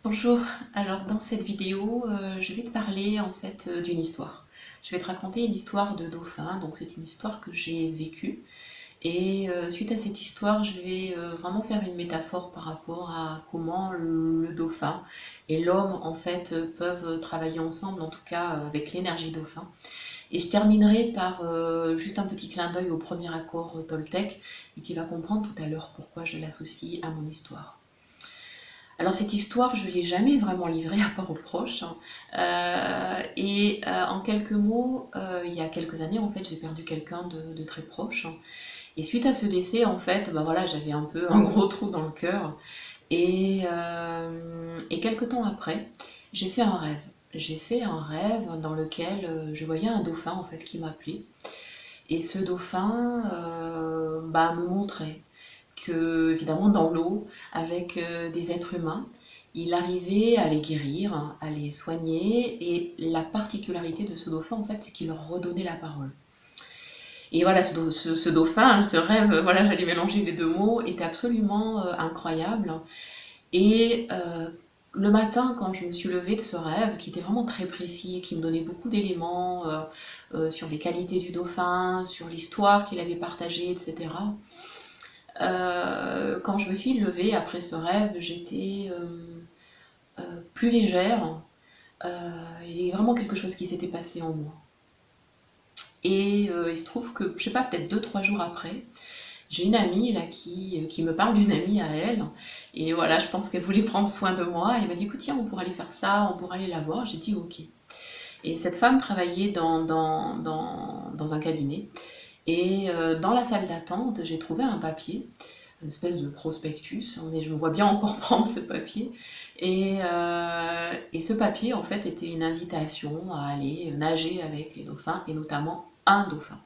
Bonjour, alors dans cette vidéo, je vais te parler en fait d'une histoire. Je vais te raconter une histoire de dauphin, donc c'est une histoire que j'ai vécue. Et suite à cette histoire, je vais vraiment faire une métaphore par rapport à comment le dauphin et l'homme en fait peuvent travailler ensemble, en tout cas avec l'énergie dauphin. Et je terminerai par juste un petit clin d'œil au premier accord Toltec, et tu vas comprendre tout à l'heure pourquoi je l'associe à mon histoire. Alors cette histoire, je ne l'ai jamais vraiment livrée à part aux proches, hein. En quelques mots, il y a quelques années, en fait, j'ai perdu quelqu'un de très proche. Et suite à ce décès, en fait, bah voilà, j'avais un peu un gros trou dans le cœur. Et quelques temps après, j'ai fait un rêve. J'ai fait un rêve dans lequel je voyais un dauphin, en fait, qui m'appelait. Et ce dauphin bah, me montrait que, évidemment, dans l'eau, avec des êtres humains, il arrivait à les guérir, à les soigner, et la particularité de ce dauphin, en fait, c'est qu'il leur redonnait la parole. Et voilà, ce dauphin, ce rêve, voilà, j'allais mélanger les deux mots, était absolument incroyable. Et le matin, quand je me suis levée de ce rêve, qui était vraiment très précis, qui me donnait beaucoup d'éléments sur les qualités du dauphin, sur l'histoire qu'il avait partagée, etc., quand je me suis levée après ce rêve, j'étais plus légère. Il y a vraiment quelque chose qui s'était passé en moi. Et il se trouve que, je sais pas, peut-être 2, 3 jours après, j'ai une amie là qui me parle d'une amie à elle. Et voilà, je pense qu'elle voulait prendre soin de moi. Et elle m'a dit, écoute, tiens, on pourrait aller faire ça, on pourrait aller la voir. J'ai dit, ok. Et cette femme travaillait dans un cabinet. Et dans la salle d'attente, j'ai trouvé un papier, une espèce de prospectus, mais je me vois bien encore prendre ce papier. Et ce papier, en fait, était une invitation à aller nager avec les dauphins, et notamment un dauphin.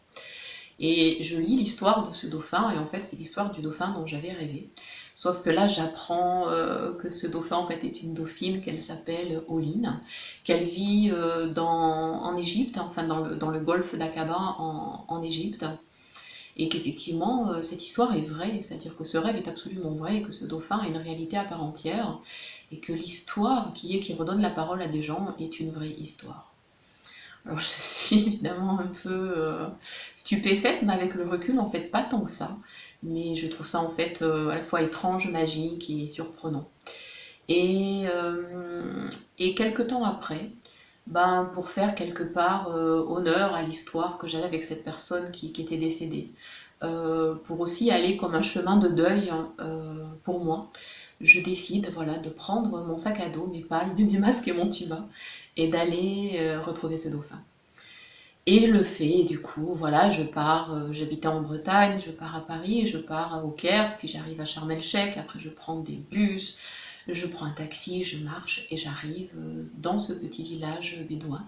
Et je lis l'histoire de ce dauphin, et en fait, c'est l'histoire du dauphin dont j'avais rêvé. Sauf que là, j'apprends que ce dauphin, en fait, est une dauphine, qu'elle s'appelle Oline, qu'elle vit en Égypte, enfin dans le golfe d'Aqaba en Égypte, et qu'effectivement, cette histoire est vraie, c'est-à-dire que ce rêve est absolument vrai, et que ce dauphin est une réalité à part entière, et que l'histoire qui redonne la parole à des gens est une vraie histoire. Alors je suis évidemment un peu stupéfaite, mais avec le recul, en fait, pas tant que ça. Mais je trouve ça en fait à la fois étrange, magique et surprenant. Et, euh, et quelques temps après, ben, pour faire quelque part honneur à l'histoire que j'avais avec cette personne qui était décédée, pour aussi aller comme un chemin de deuil pour moi, je décide voilà, de prendre mon sac à dos, mes palmes, mes masques et mon tuba, et d'aller retrouver ce dauphin. Et je le fais, et du coup, voilà, je pars, j'habitais en Bretagne, je pars à Paris, je pars au Caire, puis j'arrive à Sharm el-Sheikh, après je prends des bus, je prends un taxi, je marche, et j'arrive dans ce petit village bédouin,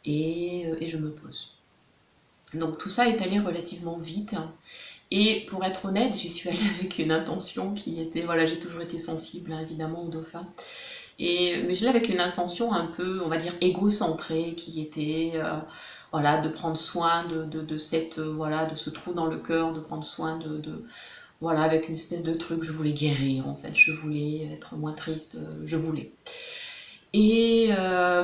et je me pose. Donc tout ça est allé relativement vite, hein. Et pour être honnête, j'y suis allée avec une intention qui était, voilà, j'ai toujours été sensible, hein, évidemment, aux dauphins. Mais je l'ai avec une intention un peu, on va dire, égocentrée, qui était voilà, de prendre soin voilà, de ce trou dans le cœur, de prendre soin voilà, avec une espèce de truc, je voulais guérir en fait, je voulais être moins triste, je voulais. Et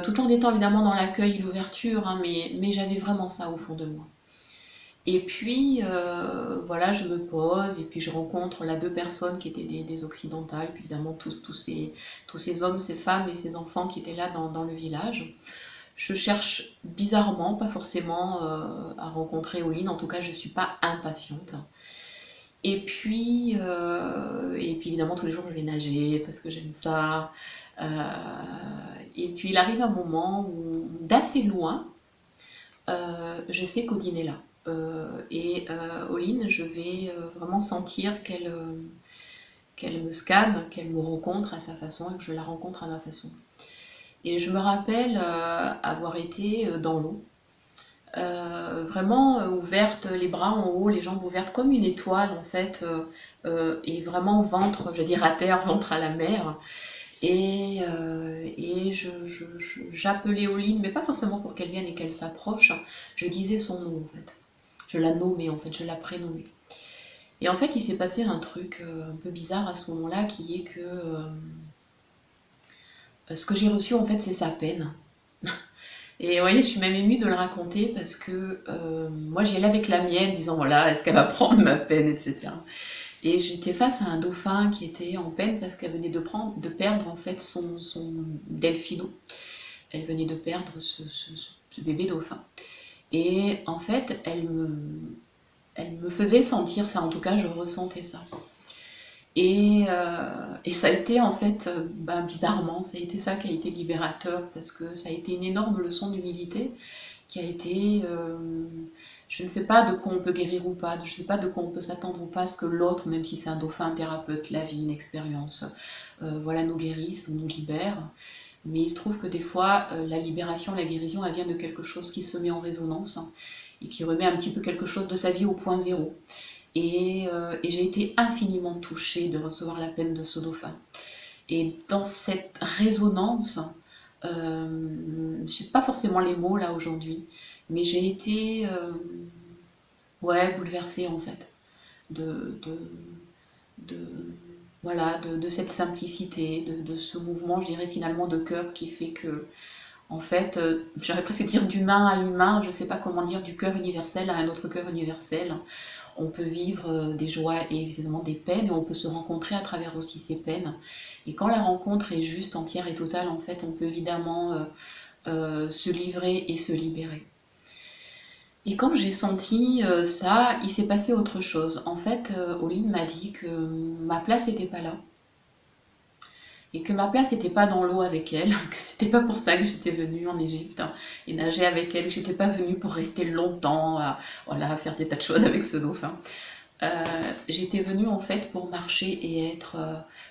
tout en étant évidemment dans l'accueil et l'ouverture, hein, mais j'avais vraiment ça au fond de moi. Et puis, voilà, je me pose et puis je rencontre là 2 personnes qui étaient des occidentales, puis évidemment tous ces hommes, ces femmes et ces enfants qui étaient là dans le village. Je cherche bizarrement, pas forcément à rencontrer Oline, en tout cas je ne suis pas impatiente. Et puis évidemment tous les jours je vais nager parce que j'aime ça. Euh, et puis il arrive un moment où d'assez loin, je sais qu'Odine est là. Oline, je vais vraiment sentir qu'elle me scanne, qu'elle me rencontre à sa façon et que je la rencontre à ma façon. Et je me rappelle avoir été dans l'eau, vraiment ouverte, les bras en haut, les jambes ouvertes comme une étoile en fait, et vraiment ventre, je veux dire à terre, ventre à la mer. Et j'appelais Oline, mais pas forcément pour qu'elle vienne et qu'elle s'approche, je disais son nom en fait. Je la nommais en fait, je la prénommais. Et en fait, il s'est passé un truc un peu bizarre à ce moment-là, qui est que Ce que j'ai reçu, en fait, c'est sa peine. Et vous voyez, je suis même émue de le raconter parce que moi, j'y allais avec la mienne, disant, voilà, est-ce qu'elle va prendre ma peine, etc. Et j'étais face à un dauphin qui était en peine parce qu'elle venait de perdre, en fait, son Delphino. Elle venait de perdre ce bébé dauphin. Et en fait, elle me faisait sentir ça, en tout cas, je ressentais ça. Et ça a été en fait, bizarrement, ça a été ça qui a été libérateur, parce que ça a été une énorme leçon d'humilité, qui a été, je ne sais pas de quoi on peut guérir ou pas, je ne sais pas de quoi on peut s'attendre ou pas, à ce que l'autre, même si c'est un dauphin, un thérapeute, la vie, une expérience, voilà, nous guérisse, nous libère. Mais il se trouve que des fois, la libération, la guérison, elle vient de quelque chose qui se met en résonance et qui remet un petit peu quelque chose de sa vie au point zéro. Et j'ai été infiniment touchée de recevoir la peine de ce dauphin. Et dans cette résonance, je sais pas forcément les mots là aujourd'hui, mais j'ai été ouais, bouleversée en fait de, voilà, de cette simplicité, de ce mouvement, je dirais finalement de cœur qui fait que, en fait, j'aurais presque dire d'humain à humain, je ne sais pas comment dire, du cœur universel à un autre cœur universel. On peut vivre des joies et évidemment des peines, et on peut se rencontrer à travers aussi ces peines. Et quand la rencontre est juste, entière et totale, en fait, on peut évidemment se livrer et se libérer. Et quand j'ai senti ça, il s'est passé autre chose. En fait, Oline m'a dit que ma place n'était pas là. Et que ma place n'était pas dans l'eau avec elle, que c'était pas pour ça que j'étais venue en Égypte et nager avec elle, que j'étais pas venue pour rester longtemps à faire des tas de choses avec ce dauphin. J'étais venue en fait pour marcher et être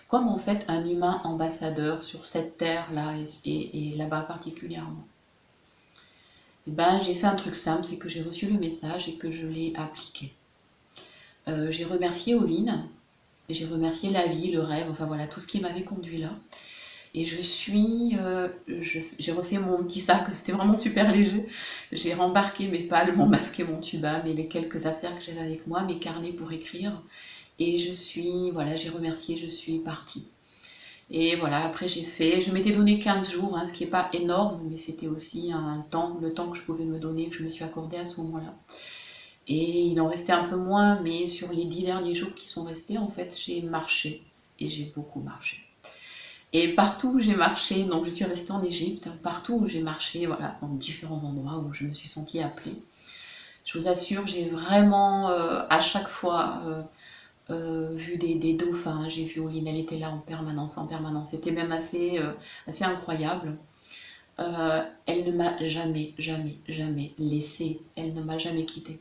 comme en fait un humain ambassadeur sur cette terre-là et là-bas particulièrement. Et j'ai fait un truc simple, c'est que j'ai reçu le message et que je l'ai appliqué. J'ai remercié Oline, j'ai remercié la vie, le rêve, enfin voilà, tout ce qui m'avait conduit là. Et j'ai refait mon petit sac, c'était vraiment super léger. J'ai rembarqué mes palmes, mon masque et mon tuba, mais les quelques affaires que j'avais avec moi, mes carnets pour écrire. Et voilà, j'ai remercié, je suis partie. Et voilà, après je m'étais donné 15 jours, hein, ce qui n'est pas énorme, mais c'était aussi le temps que je pouvais me donner, que je me suis accordé à ce moment-là. Et il en restait un peu moins, mais sur les 10 derniers jours qui sont restés, en fait, j'ai marché. Et j'ai beaucoup marché. Et partout où j'ai marché, donc je suis restée en Égypte, partout où j'ai marché, voilà, dans différents endroits où je me suis sentie appelée, je vous assure, j'ai vraiment à chaque fois vu des dauphins, j'ai vu Oline, elle était là en permanence, c'était même assez incroyable. Elle ne m'a jamais, jamais, jamais laissée, elle ne m'a jamais quittée.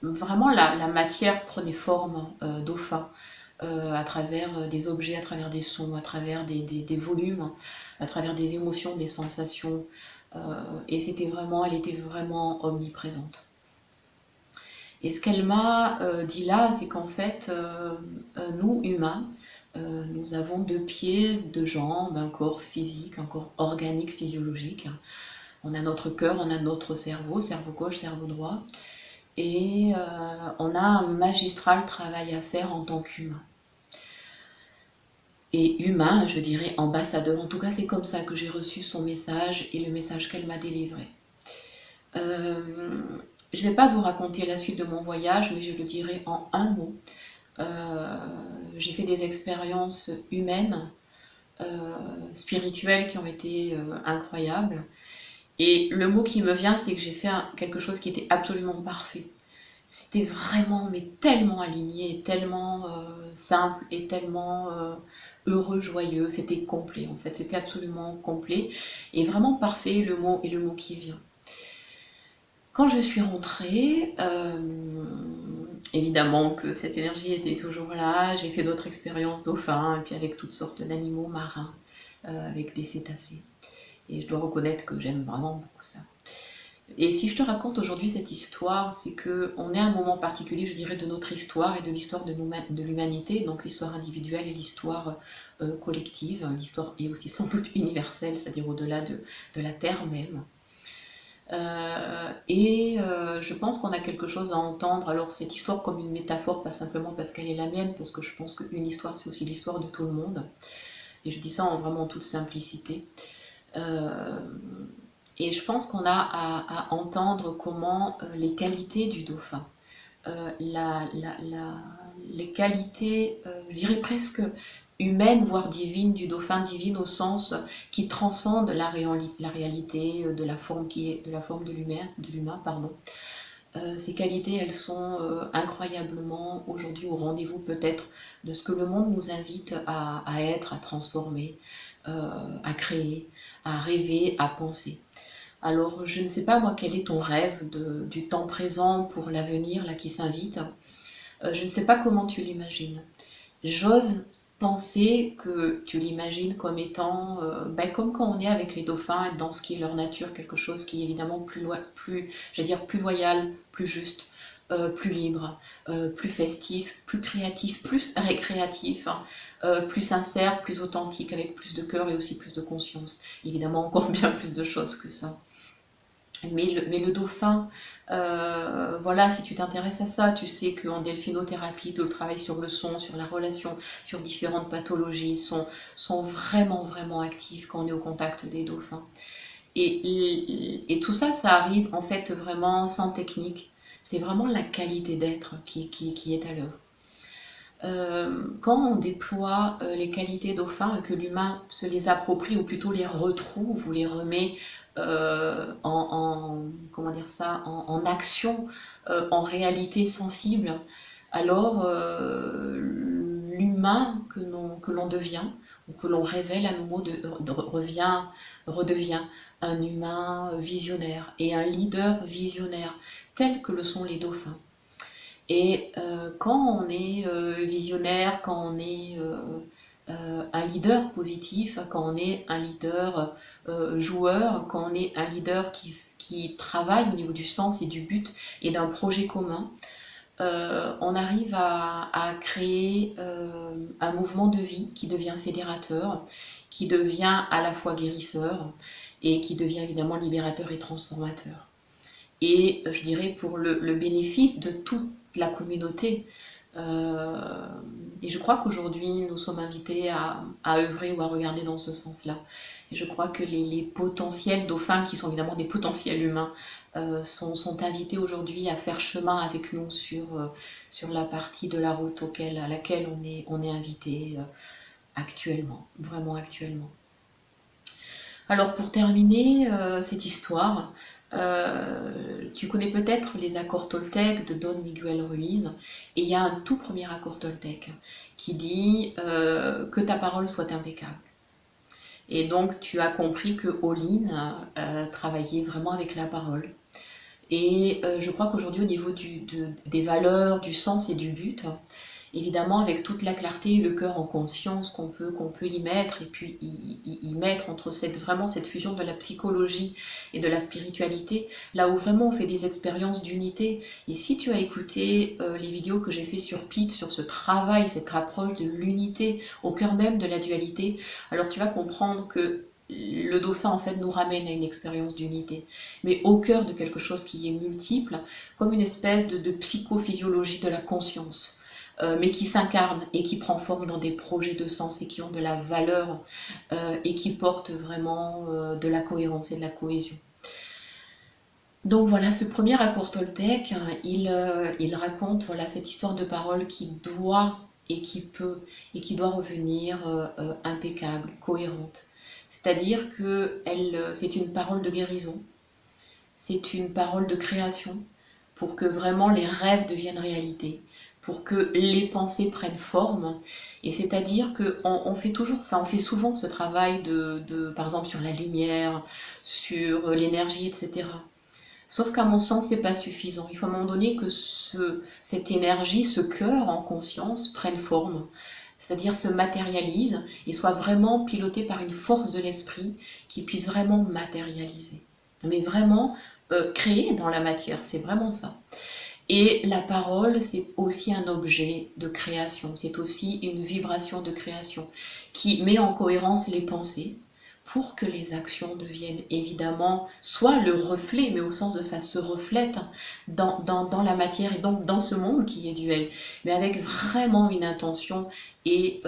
Vraiment la matière prenait forme dauphin. À travers des objets, à travers des sons, à travers des volumes, à travers des émotions, des sensations. Et elle était vraiment omniprésente. Et ce qu'elle m'a dit là, c'est qu'en fait, nous, humains, nous avons 2 pieds, 2 jambes, un corps physique, un corps organique, physiologique. On a notre cœur, on a notre cerveau gauche, cerveau droit. Et on a un magistral travail à faire en tant qu'humain. Et humain, je dirais ambassadeur. En tout cas, c'est comme ça que j'ai reçu son message et le message qu'elle m'a délivré. Je ne vais pas vous raconter la suite de mon voyage, mais je le dirai en un mot. J'ai fait des expériences humaines, spirituelles qui ont été incroyables. Et le mot qui me vient, c'est que j'ai fait quelque chose qui était absolument parfait. C'était vraiment, mais tellement aligné, tellement simple et tellement heureux, joyeux. C'était complet en fait, c'était absolument complet et vraiment parfait le mot qui vient. Quand je suis rentrée, évidemment que cette énergie était toujours là. J'ai fait d'autres expériences dauphins et puis avec toutes sortes d'animaux marins, avec des cétacés. Et je dois reconnaître que j'aime vraiment beaucoup ça. Et si je te raconte aujourd'hui cette histoire, c'est qu'on est à un moment particulier, je dirais, de notre histoire et de l'histoire de l'humanité, donc l'histoire individuelle et l'histoire collective, l'histoire est aussi sans doute universelle, c'est-à-dire au-delà de la Terre même. Je pense qu'on a quelque chose à entendre. Alors cette histoire comme une métaphore, pas simplement parce qu'elle est la mienne, parce que je pense qu'une histoire c'est aussi l'histoire de tout le monde. Et je dis ça en vraiment toute simplicité. Euh, et je pense qu'on a à entendre comment les qualités du dauphin, les qualités, je dirais presque humaines, voire divines du dauphin, divine au sens qui transcende la réalité de la forme de l'humain, pardon. Ces qualités, elles sont incroyablement aujourd'hui au rendez-vous peut-être de ce que le monde nous invite à être, à transformer, à créer, à rêver, à penser. Alors, je ne sais pas moi quel est ton rêve du temps présent pour l'avenir là qui s'invite. Je ne sais pas comment tu l'imagines. J'ose penser que tu l'imagines comme étant, comme quand on est avec les dauphins, dans ce qui est leur nature, quelque chose qui est évidemment plus loyal, plus juste, plus libre, plus festif, plus créatif, plus récréatif, hein, plus sincère, plus authentique, avec plus de cœur et aussi plus de conscience. Évidemment, encore bien plus de choses que ça. Mais le dauphin, voilà, si tu t'intéresses à ça, tu sais qu'en delphinothérapie, tout le travail sur le son, sur la relation, sur différentes pathologies sont vraiment, vraiment actifs quand on est au contact des dauphins. Et tout ça, ça arrive en fait vraiment sans technique. C'est vraiment la qualité d'être qui est à l'œuvre. Quand on déploie les qualités dauphin et que l'humain se les approprie ou plutôt les retrouve ou les remet comment dire ça, en action, en réalité sensible, alors l'humain que l'on devient ou que l'on révèle à nouveau redevient un humain visionnaire et un leader visionnaire tel que le sont les dauphins. Et quand on est visionnaire, quand on est un leader positif, quand on est un leader joueur, quand on est un leader qui travaille au niveau du sens et du but et d'un projet commun, on arrive à créer un mouvement de vie qui devient fédérateur, qui devient à la fois guérisseur et qui devient évidemment libérateur et transformateur. Et je dirais pour le bénéfice de toute la communauté. Et je crois qu'aujourd'hui, nous sommes invités à œuvrer ou à regarder dans ce sens-là. Et je crois que les potentiels dauphins, qui sont évidemment des potentiels humains, sont invités aujourd'hui à faire chemin avec nous sur la partie de la route à laquelle on est invité actuellement, vraiment actuellement. Alors pour terminer cette histoire, tu connais peut-être les accords toltèques de Don Miguel Ruiz, et il y a un tout premier accord toltèque qui dit que ta parole soit impeccable. Et donc tu as compris que Olin travaillait vraiment avec la parole. Et je crois qu'aujourd'hui au niveau des valeurs, du sens et du but, évidemment avec toute la clarté et le cœur en conscience qu'on peut y mettre, et puis y mettre entre vraiment cette fusion de la psychologie et de la spiritualité, là où vraiment on fait des expériences d'unité. Et si tu as écouté les vidéos que j'ai fait sur Pete, sur ce travail, cette approche de l'unité au cœur même de la dualité, alors tu vas comprendre que le dauphin en fait nous ramène à une expérience d'unité, mais au cœur de quelque chose qui est multiple, comme une espèce de psychophysiologie de la conscience. Mais qui s'incarnent et qui prend forme dans des projets de sens et qui ont de la valeur et qui portent vraiment de la cohérence et de la cohésion. Donc voilà, ce premier accord toltèque, il raconte voilà, cette histoire de parole qui doit et qui peut et qui doit revenir impeccable, cohérente. C'est-à-dire que c'est une parole de guérison, c'est une parole de création pour que vraiment les rêves deviennent réalité, pour que les pensées prennent forme. Et c'est-à-dire qu'on fait on fait souvent ce travail par exemple sur la lumière, sur l'énergie, etc. Sauf qu'à mon sens, c'est pas suffisant. Il faut à un moment donné que cette énergie, ce cœur en conscience prenne forme, c'est-à-dire se matérialise et soit vraiment piloté par une force de l'esprit qui puisse vraiment matérialiser. Mais vraiment créer dans la matière, c'est vraiment ça. Et la parole, c'est aussi un objet de création, c'est aussi une vibration de création qui met en cohérence les pensées pour que les actions deviennent évidemment soit le reflet, mais au sens de ça se reflète dans la matière et donc dans ce monde qui est duel, mais avec vraiment une intention et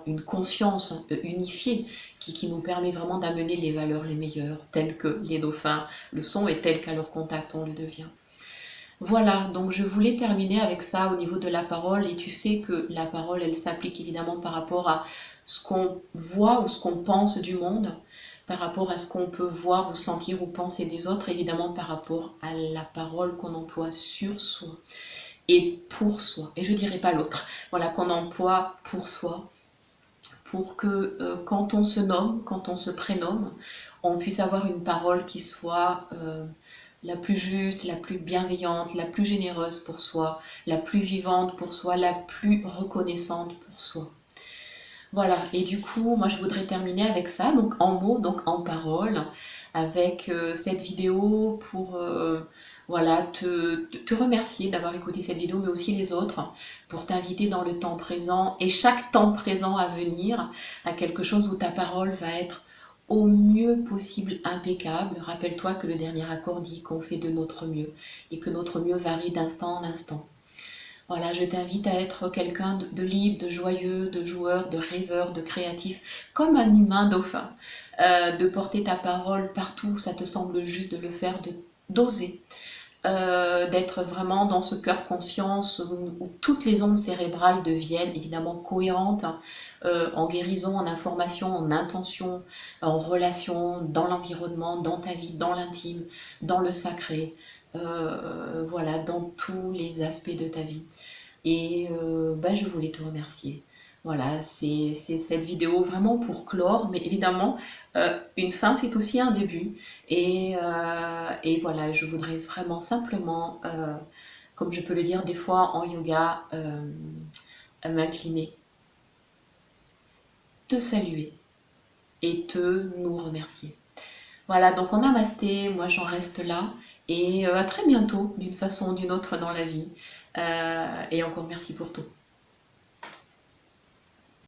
une conscience unifiée qui nous permet vraiment d'amener les valeurs les meilleures, telles que les dauphins le sont et telles qu'à leur contact on le devient. Voilà, donc je voulais terminer avec ça au niveau de la parole, et tu sais que la parole, elle s'applique évidemment par rapport à ce qu'on voit ou ce qu'on pense du monde, par rapport à ce qu'on peut voir ou sentir ou penser des autres, évidemment par rapport à la parole qu'on emploie sur soi et pour soi, et je dirais pas l'autre, voilà, qu'on emploie pour soi, pour que quand on se nomme, quand on se prénomme, on puisse avoir une parole qui soit la plus juste, la plus bienveillante, la plus généreuse pour soi, la plus vivante pour soi, la plus reconnaissante pour soi. Voilà, et du coup, moi je voudrais terminer avec ça, donc en mots, donc en paroles, avec cette vidéo pour voilà, te remercier d'avoir écouté cette vidéo, mais aussi les autres, pour t'inviter dans le temps présent et chaque temps présent à venir à quelque chose où ta parole va être au mieux possible impeccable. Rappelle-toi que le dernier accord dit qu'on fait de notre mieux et que notre mieux varie d'instant en instant. Voilà, je t'invite à être quelqu'un de libre, de joyeux, de joueur, de rêveur, de créatif, comme un humain dauphin. De porter ta parole partout où ça te semble juste de le faire, d'oser. D'être vraiment dans ce cœur conscience où toutes les ondes cérébrales deviennent évidemment cohérentes, en guérison, en information, en intention, en relation, dans l'environnement, dans ta vie, dans l'intime, dans le sacré, voilà, dans tous les aspects de ta vie. Et je voulais te remercier. Voilà, c'est cette vidéo vraiment pour clore, mais évidemment, une fin, c'est aussi un début. Et voilà, je voudrais vraiment simplement, comme je peux le dire des fois en yoga, m'incliner, te saluer et nous remercier. Voilà, donc en namasté, moi j'en reste là. Et à très bientôt, d'une façon ou d'une autre dans la vie. Et encore merci pour tout.